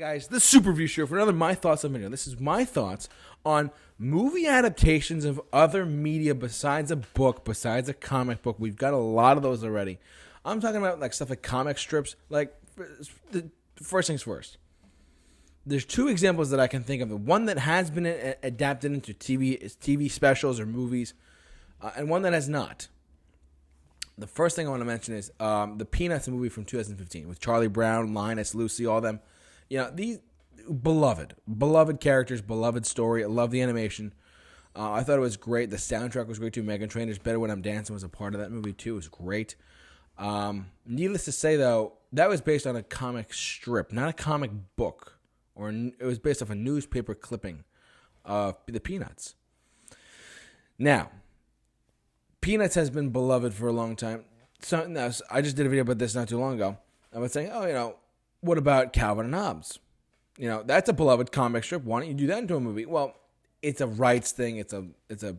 guys, the Super Review Show for another My Thoughts on Video. This is my thoughts on movie adaptations of other media besides a book, besides a comic book. We've got a lot of those already. I'm talking about like stuff like comic strips. Like, first things first. There's two examples that I can think of. The one that has been adapted into TV specials or movies, and one that has not. The first thing I want to mention is the Peanuts movie from 2015 with Charlie Brown, Linus, Lucy, all them. You know, these beloved characters, beloved story. I love the animation. I thought it was great. The soundtrack was great too. Meghan Trainor's Better When I'm Dancing was a part of that movie too. It was great. Needless to say, though, that was based on a comic strip, not a comic book. It was based off a newspaper clipping of the Peanuts. Now, Peanuts has been beloved for a long time. So now, I just did a video about this not too long ago. I was saying, what about Calvin and Hobbes? That's a beloved comic strip. Why don't you do that into a movie? Well, it's a rights thing. It's a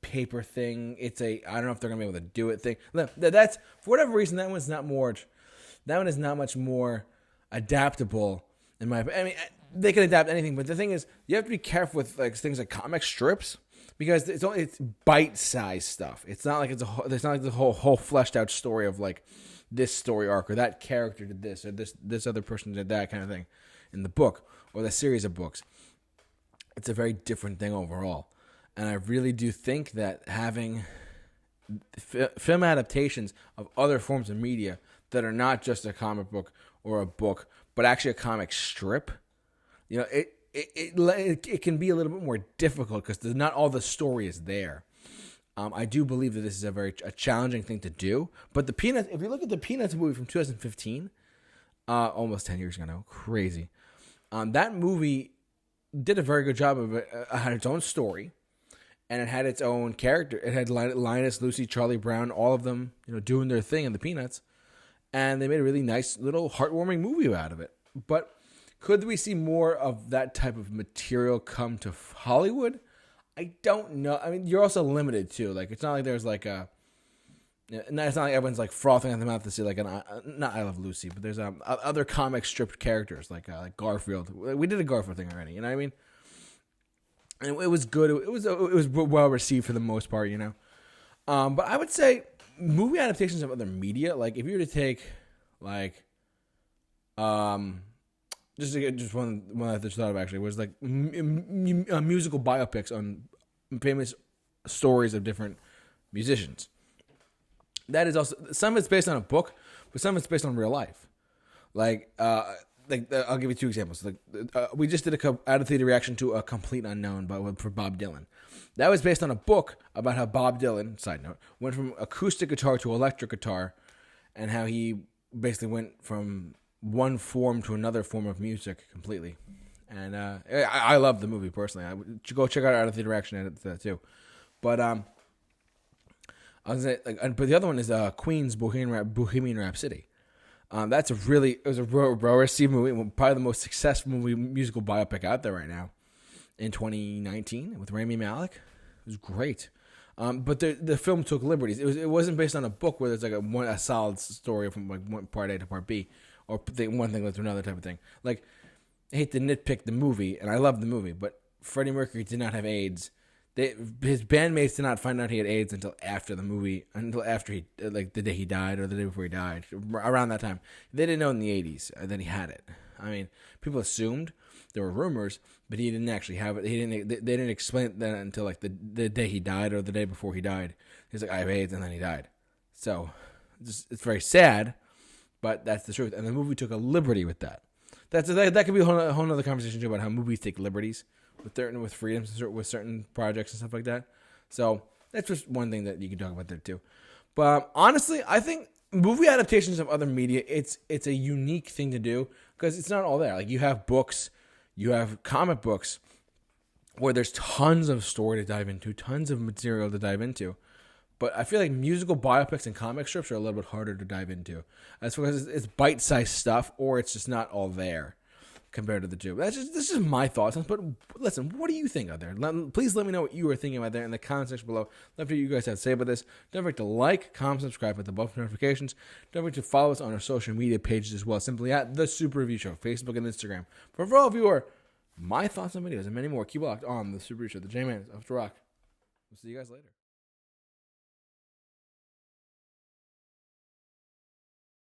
paper thing. I don't know if they're gonna be able to do it thing. That's for whatever reason that one is not much more adaptable. They can adapt anything, but the thing is, you have to be careful with like things like comic strips because it's bite-sized stuff. It's not like it's not like the whole fleshed out story of like this story arc or that character did this or this other person did that kind of thing in the book or the series of books. It's a very different thing overall, and I really do think that having film adaptations of other forms of media that are not just a comic book or a book, but actually a comic strip, it can be a little bit more difficult because not all the story is there. I do believe that this is a challenging thing to do. But the Peanuts, if you look at the Peanuts movie from 2015, almost 10 years ago now, crazy. That movie did a very good job of it. It had its own story, and it had its own character. It had Linus, Lucy, Charlie Brown, all of them, doing their thing in the Peanuts. And they made a really nice little heartwarming movie out of it. But could we see more of that type of material come to Hollywood? I don't know. I mean, you're also limited too. Like, it's not like there's like it's not like everyone's like frothing at the mouth to see like not I Love Lucy, but there's other comic strip characters like Garfield. We did a Garfield thing already. You know what I mean? And it was good. It was well received for the most part. But I would say movie adaptations of other media, like if you were to take like just one I just thought of actually was like musical biopics on famous stories of different musicians. That is also, some of it's based on a book, but some of it's based on real life. I'll give you two examples. We just did a out of theater reaction to A Complete Unknown for Bob Dylan. That was based on a book about how Bob Dylan, side note, went from acoustic guitar to electric guitar, and how he basically went from one form to another form of music completely. And I love the movie personally. I would go check out Out of Theater Reaction to that too. But I was but the other one is Queen's Bohemian Rhapsody. It was a well-received movie, probably the most successful musical biopic out there right now in 2019 with Rami Malek. It was great. But the film took liberties. It wasn't based on a book where there's like a solid story from like one part A to part B, or one thing led to another type of thing. Like, I hate to nitpick the movie, and I love the movie, but Freddie Mercury did not have AIDS. His bandmates did not find out he had AIDS until after the movie, until after he, like the day he died or the day before he died, around that time. They didn't know in the 80s that he had it. I mean, people assumed, there were rumors, but he didn't actually have it. They didn't explain that until like the day he died or the day before he died. He's like, I have AIDS, and then he died. So it's very sad, but that's the truth. And the movie took a liberty with that. That could be a whole other conversation too about how movies take liberties with freedoms, with certain projects and stuff like that. So that's just one thing that you can talk about there too. But honestly, I think movie adaptations of other media, it's a unique thing to do because it's not all there. Like, you have books, you have comic books where there's tons of story to dive into, tons of material to dive into. But I feel like musical biopics and comic strips are a little bit harder to dive into. That's because it's bite-sized stuff, or it's just not all there. compared to the two. That's just my thoughts. But listen, what do you think out there? Please let me know what you are thinking out there in the comment section below. Love to hear what you guys have to say about this. Don't forget to like, comment, subscribe with the bell for notifications. Don't forget to follow us on our social media pages as well, simply at The Super Review Show, Facebook and Instagram. For all of you are my thoughts on videos and many more, keep locked on The Super Review Show. The J-Man is off to rock. We'll see you guys later.